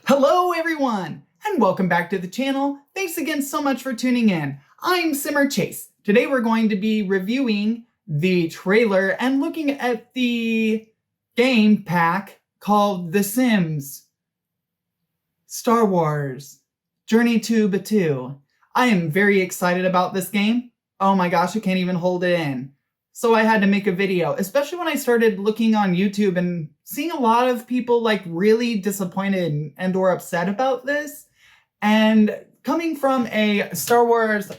Hello everyone, and welcome back to the channel. Thanks again so much for tuning in. I'm Simmer Chase. Today we're going to be reviewing the trailer and looking at the game pack called The Sims Star Wars Journey to Batuu. I am very excited about this game. Oh my gosh, I can't even hold it in. So I had to make a video, especially when I started looking on YouTube and seeing a lot of people like really disappointed and or upset about this. And coming from a Star Wars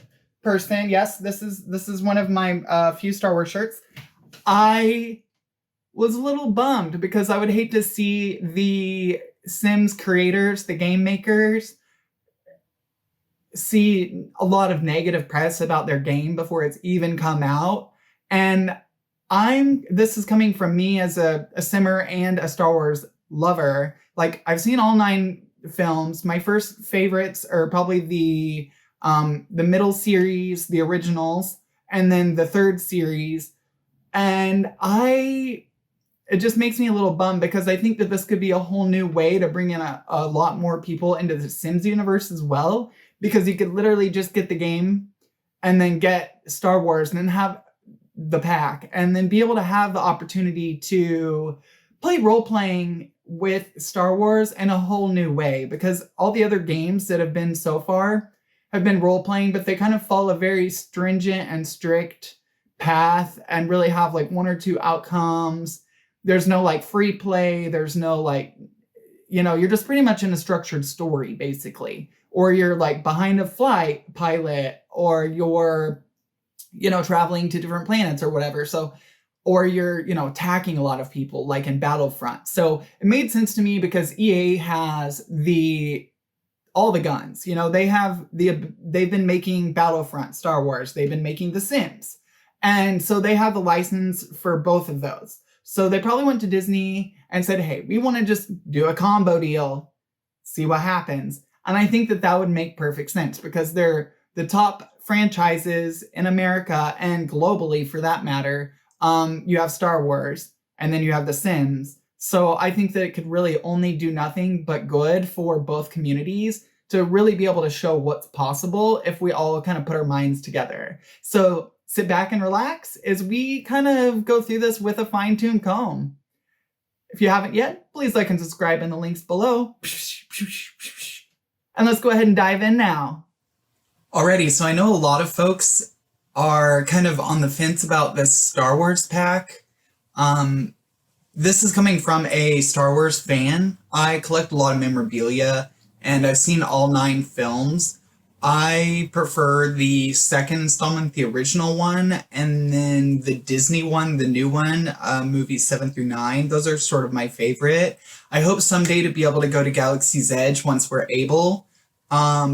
person, yes, this is one of my few Star Wars shirts. I was a little bummed because I would hate to see the Sims creators, the game makers, see a lot of negative press about their game before it's even come out. And this is coming from me as a simmer and a Star Wars lover. Like, I've seen all 9 films. My first favorites are probably the middle series, the originals, and then the third series. And it just makes me a little bummed because I think that this could be a whole new way to bring in a lot more people into the Sims universe as well. Because you could literally just get the game and then get Star Wars and then have the pack and then be able to have the opportunity to play role-playing with Star Wars in a whole new way, because all the other games that have been so far have been role-playing, but they kind of follow a very stringent and strict path and really have like 1 or 2 outcomes. There's no like free play. There's no like, you're just pretty much in a structured story basically, or you're like behind a flight pilot, or you're traveling to different planets or whatever. So, or you're, attacking a lot of people like in Battlefront. So it made sense to me because EA has all the guns, they've been making Battlefront, Star Wars, they've been making The Sims. And so they have the license for both of those. So they probably went to Disney and said, hey, we want to just do a combo deal, see what happens. And I think that would make perfect sense because they're the top franchises in America and globally for that matter. You have Star Wars and then you have The Sims. So I think that it could really only do nothing but good for both communities to really be able to show what's possible if we all kind of put our minds together. So sit back and relax as we kind of go through this with a fine-tuned comb. If you haven't yet, please like and subscribe in the links below. And let's go ahead and dive in now. Alrighty, so I know a lot of folks are kind of on the fence about this Star Wars pack. This is coming from a Star Wars fan. I collect a lot of memorabilia, and I've seen all 9 films. I prefer the second installment, the original one, and then the Disney one, the new one, movies 7 through 9. Those are sort of my favorite. I hope someday to be able to go to Galaxy's Edge once we're able.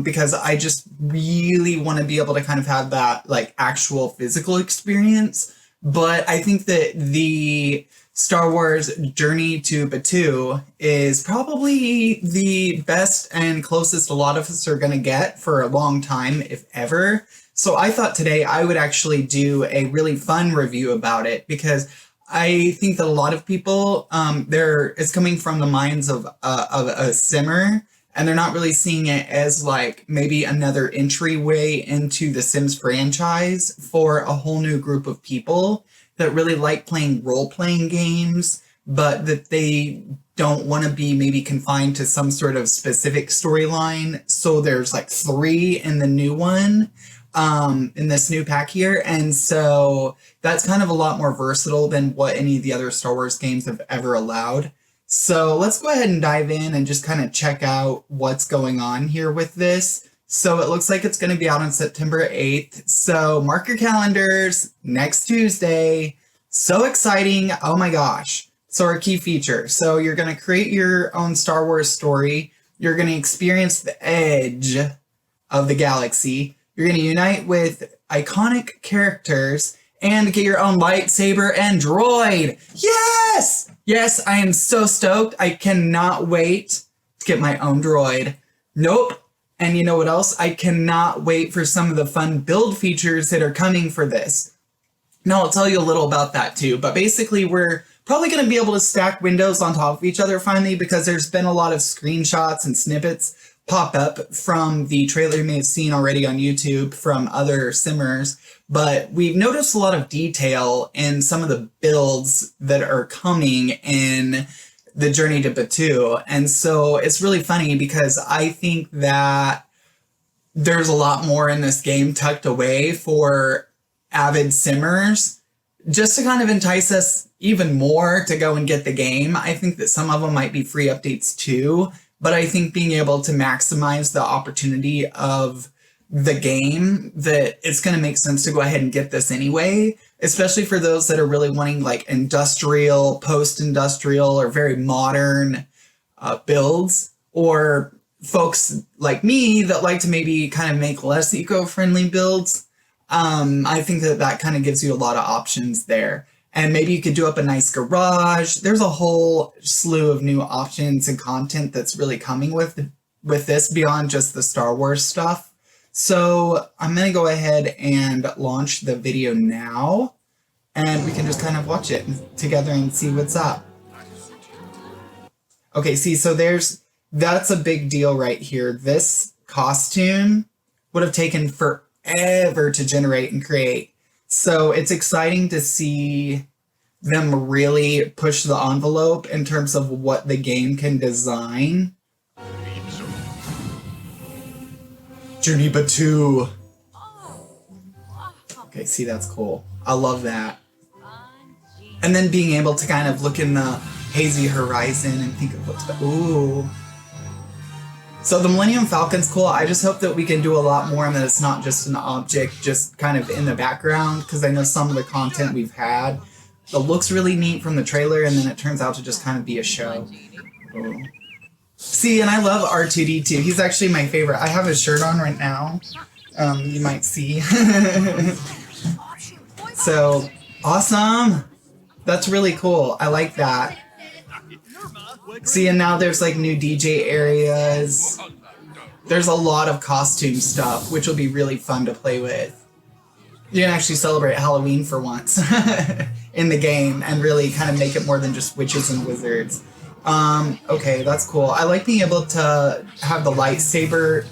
Because I just really want to be able to kind of have that like actual physical experience. But I think that the Star Wars Journey to Batuu is probably the best and closest a lot of us are going to get for a long time, if ever. So I thought today I would actually do a really fun review about it because I think that a lot of people, it's coming from the minds of a simmer. And they're not really seeing it as like maybe another entryway into the Sims franchise for a whole new group of people that really like playing role-playing games, but that they don't want to be maybe confined to some sort of specific storyline. So there's like 3 in the new one, in this new pack here. And so that's kind of a lot more versatile than what any of the other Star Wars games have ever allowed. So let's go ahead and dive in and just kind of check out what's going on here with this. So it looks like it's going to be out on September 8th. So mark your calendars, next Tuesday. So exciting. Oh my gosh. So our key feature. So you're going to create your own Star Wars story. You're going to experience the edge of the galaxy. You're going to unite with iconic characters and get your own lightsaber and droid. Yes! Yes, I am so stoked. I cannot wait to get my own droid. Nope. And you know what else? I cannot wait for some of the fun build features that are coming for this. Now, I'll tell you a little about that too, but basically we're Probably going to be able to stack windows on top of each other finally, because there's been a lot of screenshots and snippets pop up from the trailer you may have seen already on YouTube from other simmers. But we've noticed a lot of detail in some of the builds that are coming in the Journey to Batuu. And so it's really funny because I think that there's a lot more in this game tucked away for avid simmers, just to kind of entice us even more to go and get the game. I think that some of them might be free updates too, but I think being able to maximize the opportunity of the game, that it's going to make sense to go ahead and get this anyway, especially for those that are really wanting like industrial, post-industrial, or very modern builds, or folks like me that like to maybe kind of make less eco-friendly builds. I think that that kind of gives you a lot of options there. And maybe you could do up a nice garage. There's a whole slew of new options and content that's really coming with this beyond just the Star Wars stuff. So I'm going to go ahead and launch the video now, and we can just kind of watch it together and see what's up. Okay, see, so that's a big deal right here. This costume would have taken forever to generate and create. So it's exciting to see them really push the envelope in terms of what the game can design. Journey Batuu. Okay, see, that's cool. I love that. And then being able to kind of look in the hazy horizon and think of what's... Ooh. So the Millennium Falcon's cool. I just hope that we can do a lot more and that it's not just an object just kind of in the background, because I know some of the content we've had, it looks really neat from the trailer and then it turns out to just kind of be a show. Ooh. See, and I love R2-D2. He's actually my favorite. I have his shirt on right now. You might see. So, awesome. That's really cool. I like that. See, and now there's like new DJ areas. There's a lot of costume stuff, which will be really fun to play with. You can actually celebrate Halloween for once in the game and really kind of make it more than just witches and wizards. Okay, that's cool. I like being able to have the lightsaber.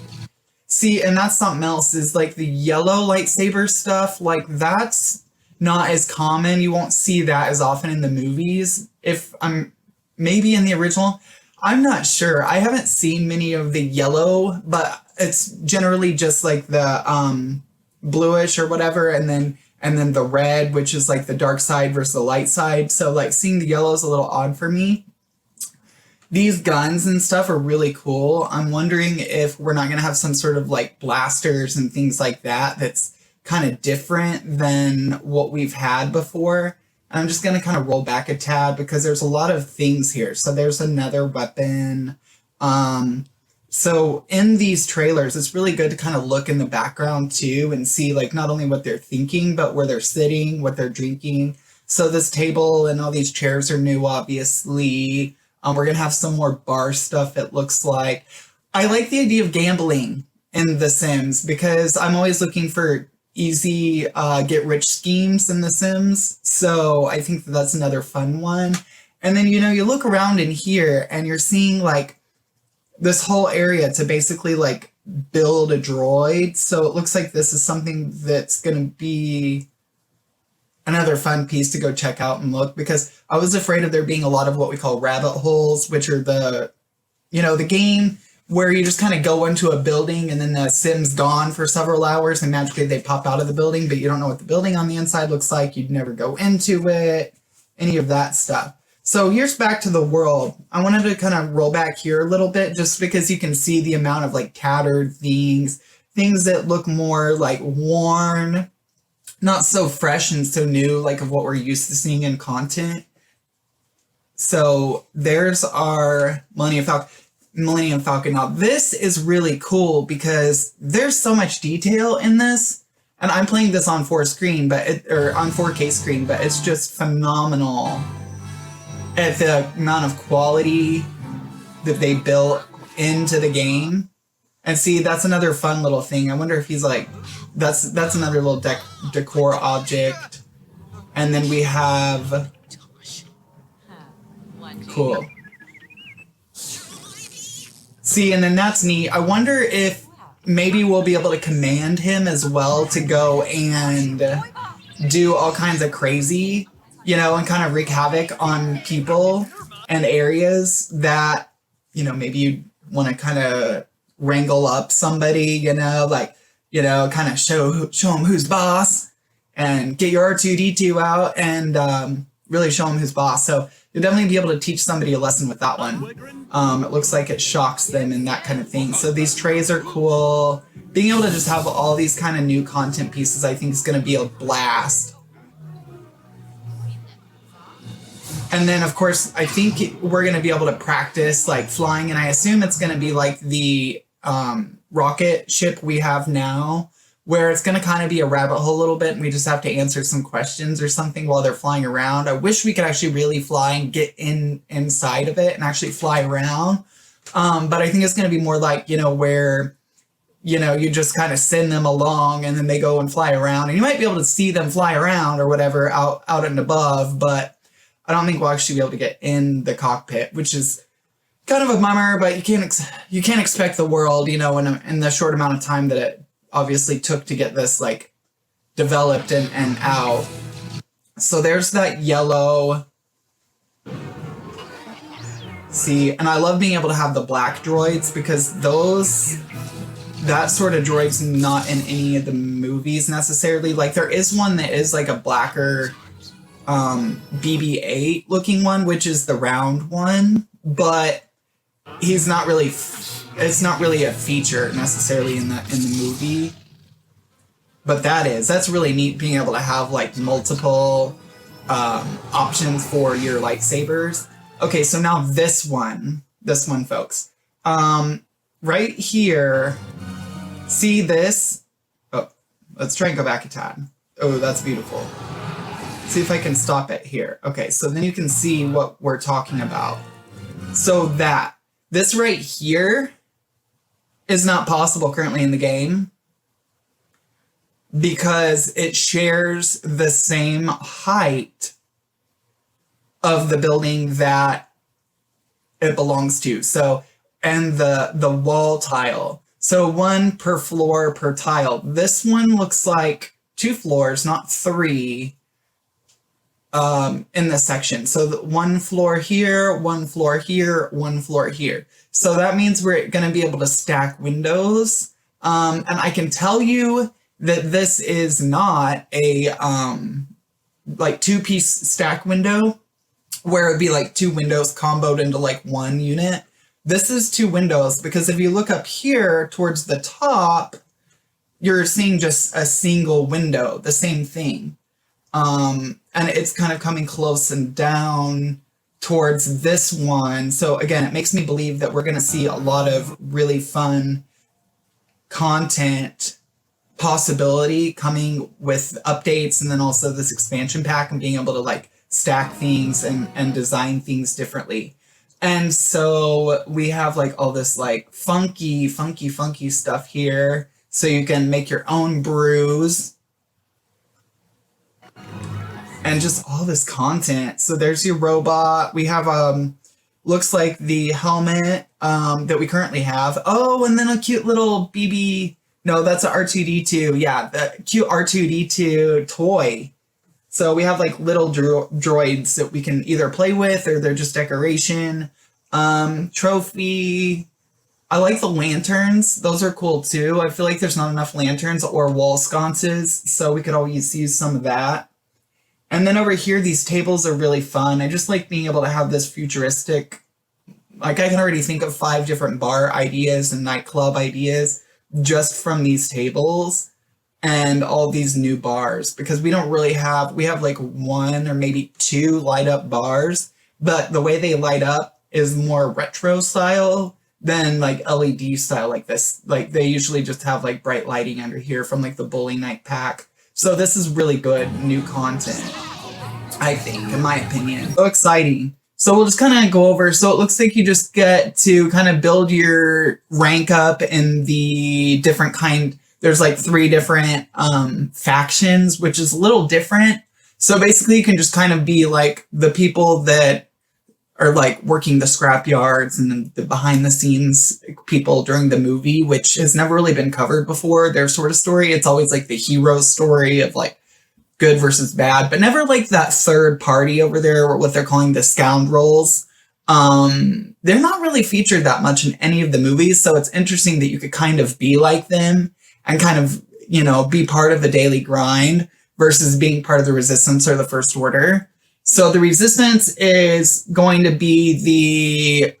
See, and that's something else, is like the yellow lightsaber stuff, like that's not as common. You won't see that as often in the movies. If I'm maybe in the original, I'm not sure. I haven't seen many of the yellow, but it's generally just like the bluish or whatever, and then the red, which is like the dark side versus the light side. So like seeing the yellow is a little odd for me. These guns and stuff are really cool. I'm wondering if we're not going to have some sort of like blasters and things like that that's kind of different than what we've had before. And I'm just going to kind of roll back a tad because there's a lot of things here. So there's another weapon. So in these trailers, it's really good to kind of look in the background too and see like not only what they're thinking, but where they're sitting, what they're drinking. So this table and all these chairs are new, obviously. We're going to have some more bar stuff, it looks like. I like the idea of gambling in The Sims because I'm always looking for easy get-rich schemes in The Sims. So I think that's another fun one. And then, you know, you look around in here and you're seeing like this whole area to basically like build a droid. So it looks like this is something that's going to be another fun piece to go check out and look, because I was afraid of there being a lot of what we call rabbit holes, which are the game where you just kind of go into a building and then the Sim's gone for several hours and magically they pop out of the building, but you don't know what the building on the inside looks like. You'd never go into it, any of that stuff. So here's back to the world. I wanted to kind of roll back here a little bit just because you can see the amount of like tattered things that look more like worn, not so fresh and so new, like of what we're used to seeing in content. So there's our Millennium Falcon. Now this is really cool because there's so much detail in this, and I'm playing this on 4K screen, but it's just phenomenal at the amount of quality that they built into the game. And see, that's another fun little thing. I wonder if he's like, that's another little decor object. And then we have Cool. See, and then that's neat. I wonder if maybe we'll be able to command him as well to go and do all kinds of crazy, you know, and kind of wreak havoc on people and areas that, you know, maybe you want to kind of wrangle up somebody, you know, like, you know, kind of show them who's boss and get your R2-D2 out and really show them who's boss. So you'll definitely be able to teach somebody a lesson with that one. It looks like it shocks them and that kind of thing. So these trays are cool. Being able to just have all these kind of new content pieces, I think is going to be a blast. And then, of course, I think we're going to be able to practice like flying, and I assume it's going to be like the rocket ship we have now, where it's going to kind of be a rabbit hole a little bit, and we just have to answer some questions or something while they're flying around. I wish we could actually really fly and get inside of it and actually fly around. But I think it's going to be more like, you know, where, you know, you just kind of send them along and then they go and fly around, and you might be able to see them fly around or whatever out and above, but I don't think we'll actually be able to get in the cockpit, which is kind of a bummer, but you can't expect the world, you know, in the short amount of time that it obviously took to get this like developed and out. So there's that yellow. See, and I love being able to have the black droids because that sort of droid's not in any of the movies necessarily. Like there is one that is like a blacker BB-8 looking one, which is the round one, but he's not really it's not really a feature necessarily in the movie, but that's really neat, being able to have like multiple options for your lightsabers. Okay, so now this one folks, right here, see this? Oh, let's try and go back a tad. Oh, that's beautiful. See if I can stop it here. Okay, so then you can see what we're talking about. So this right here is not possible currently in the game because it shares the same height of the building that it belongs to. So, and the wall tile. So 1 per floor per tile. This one looks like 2 floors, not 3. In this section. So 1 floor here, 1 floor here, 1 floor here. So that means we're going to be able to stack windows. And I can tell you that this is not a like 2-piece stack window where it'd be like 2 windows comboed into like 1 unit. This is 2 windows because if you look up here towards the top, you're seeing just a single window, the same thing. And it's kind of coming close and down towards this one. So again, it makes me believe that we're going to see a lot of really fun content possibility coming with updates, and then also this expansion pack and being able to like stack things and design things differently. And so we have like all this like funky stuff here. So you can make your own brews. And just all this content. So there's your robot. We have, looks like the helmet that we currently have. Oh, and then a cute little BB. No, that's a R2-D2. Yeah, the cute R2-D2 toy. So we have like little droids that we can either play with or they're just decoration. Trophy. I like the lanterns. Those are cool too. I feel like there's not enough lanterns or wall sconces, so we could always use some of that. And then over here, these tables are really fun. I just like being able to have this futuristic, like I can already think of 5 different bar ideas and nightclub ideas just from these tables and all these new bars, because we don't really have, we have like 1 or maybe 2 light up bars, but the way they light up is more retro style than like LED style like this. Like they usually just have like bright lighting under here from like the bowling night pack. So this is really good new content, I think, in my opinion. So exciting. So we'll just kind of go over. So it looks like you just get to kind of build your rank up in the different kind. There's like 3 different factions, which is a little different. So basically you can just kind of be like the people that are like working the scrap yards and the behind the scenes people during the movie, which has never really been covered before. Their sort of story. It's always like the hero story of like good versus bad, but never like that third party over there, or what they're calling the scoundrels. They're not really featured that much in any of the movies. So it's interesting that you could kind of be like them and kind of, be part of the daily grind versus being part of the resistance or the first order. So the resistance is going to be the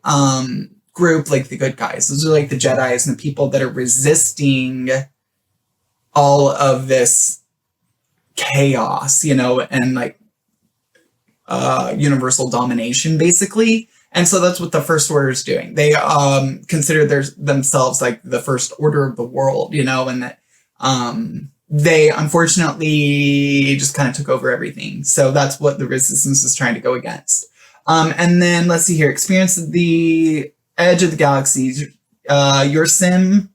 group, like the good guys. Those are like the Jedis and the people that are resisting all of this chaos, and like universal domination, basically. And so that's what the first order is doing. They consider themselves like the first order of the world, and that they unfortunately just kind of took over everything. So that's what the resistance is trying to go against. And then let's see here. Experience the edge of the galaxy. Your sims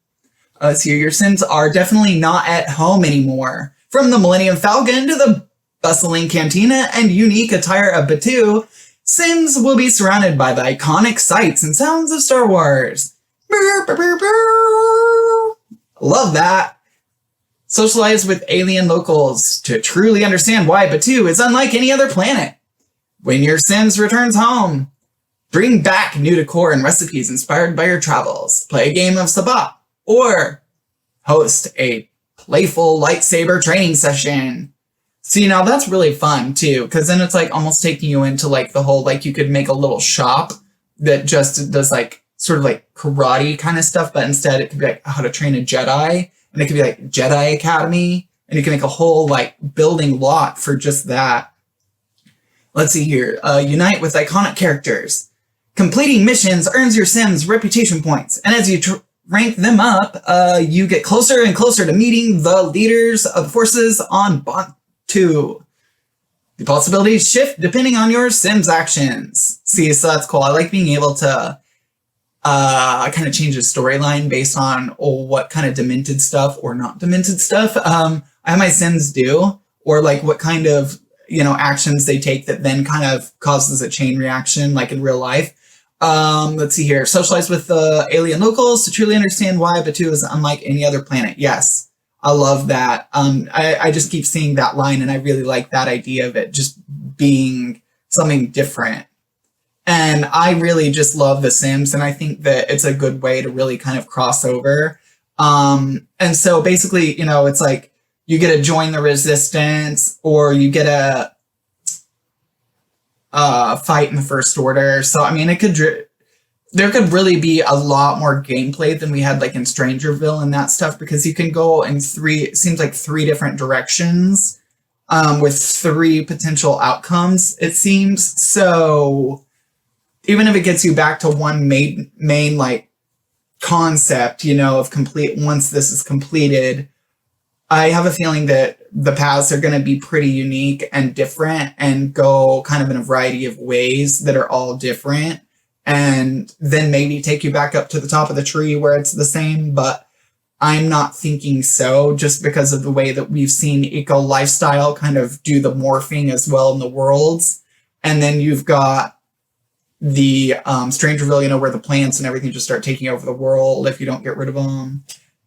are definitely not at home anymore. From the Millennium Falcon to the bustling cantina and unique attire of Batuu, Sims will be surrounded by the iconic sights and sounds of Star Wars. Brr, brr, brr, brr. Love that. Socialize with alien locals to truly understand why Batuu is unlike any other planet. When your Sims returns home, bring back new decor and recipes inspired by your travels. Play a game of Sabbat or host a playful lightsaber training session. See, now that's really fun too, because then it's like almost taking you into like the whole, like you could make a little shop that just does like sort of like karate kind of stuff, but instead it could be like how to train a Jedi, and it could be like Jedi Academy, and you can make a whole like building lot for just that. Let's see here. Unite with iconic characters. Completing missions earns your Sims reputation points, and as you rank them up, you get closer and closer to meeting the leaders of the forces on Batuu. The possibilities shift depending on your Sims actions. See, so that's cool. I like being able to kind of change the storyline based on what kind of demented stuff or not demented stuff I have my Sims do, or like what kind of actions they take that then kind of causes a chain reaction, like in real life. Let's see here. Socialize with the alien locals to truly understand why Batuu is unlike any other planet. Yes, I love that. I just keep seeing that line, and I really like that idea of it just being something different. And I really just love The Sims, and I think that it's a good way to really kind of cross over. And so basically, it's like you get to join the resistance, or you get a fight in the first order. So I mean, there could really be a lot more gameplay than we had like in Strangerville and that stuff, because you can go in it seems like three different directions with three potential outcomes, it seems. So even if it gets you back to one main like concept, of once this is completed, I have a feeling that the paths are going to be pretty unique and different and go kind of in a variety of ways that are all different, and then maybe take you back up to the top of the tree where it's the same. But I'm not thinking so, just because of the way that we've seen Eco Lifestyle kind of do the morphing as well in the worlds. And then you've got the Strangerville, where the plants and everything just start taking over the world if you don't get rid of them.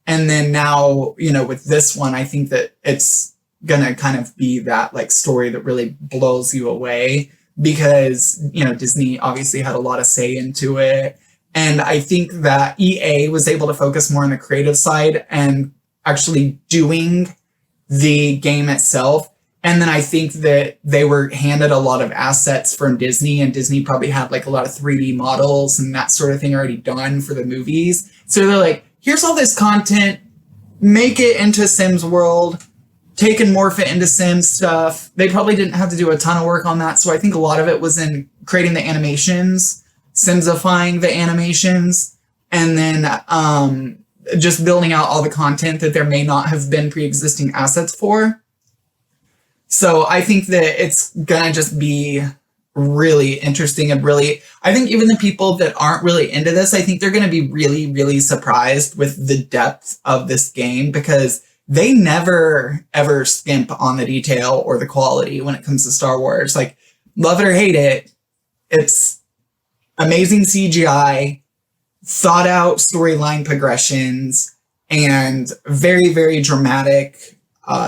And then now, with this one, I think that it's gonna kind of be that like story that really blows you away, because, Disney obviously had a lot of say into it. And I think that EA was able to focus more on the creative side and actually doing the game itself. And then I think that they were handed a lot of assets from Disney, and Disney probably had like a lot of 3D models and that sort of thing already done for the movies. So they're like, here's all this content, make it into Sims world, take and morph it into Sims stuff. They probably didn't have to do a ton of work on that. So I think a lot of it was in creating the animations, Simsifying the animations, and then just building out all the content that there may not have been pre-existing assets for. So I think that it's going to just be really interesting, and really, I think even the people that aren't really into this, I think they're going to be really, really surprised with the depth of this game, because they never, ever skimp on the detail or the quality when it comes to Star Wars. Like, love it or hate it, it's amazing CGI, thought out storyline progressions, and very, very dramatic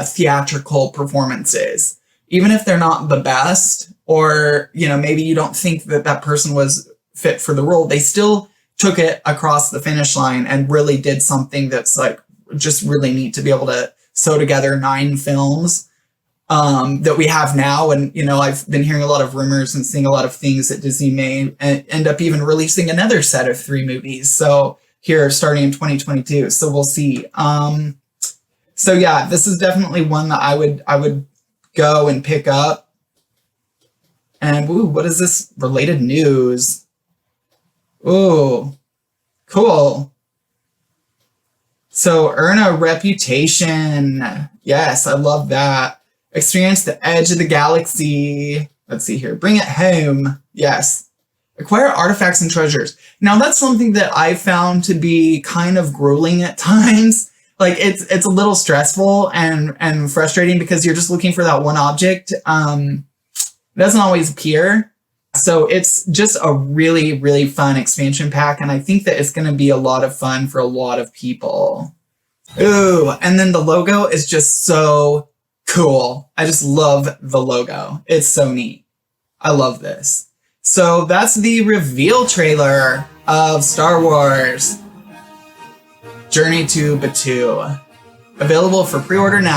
theatrical performances. Even if they're not the best, or, you know, maybe you don't think that that person was fit for the role, they still took it across the finish line and really did something that's like just really neat to be able to sew together 9 films that we have now. And, you know, I've been hearing a lot of rumors and seeing a lot of things that Disney may end up even releasing another set of 3 movies. So here starting in 2022. So we'll see. So yeah, this is definitely one that I would go and pick up. And ooh, what is this related news? Ooh, cool. So earn a reputation. Yes, I love that. Experience the edge of the galaxy. Let's see here. Bring it home. Yes. Acquire artifacts and treasures. Now that's something that I found to be kind of grueling at times. Like it's a little stressful and frustrating because you're just looking for that one object. It doesn't always appear. So it's just a really, really fun expansion pack. And I think that it's going to be a lot of fun for a lot of people. Ooh, and then the logo is just so cool. I just love the logo. It's so neat. I love this. So that's the reveal trailer of Star Wars Journey to Batuu. Available for pre-order now.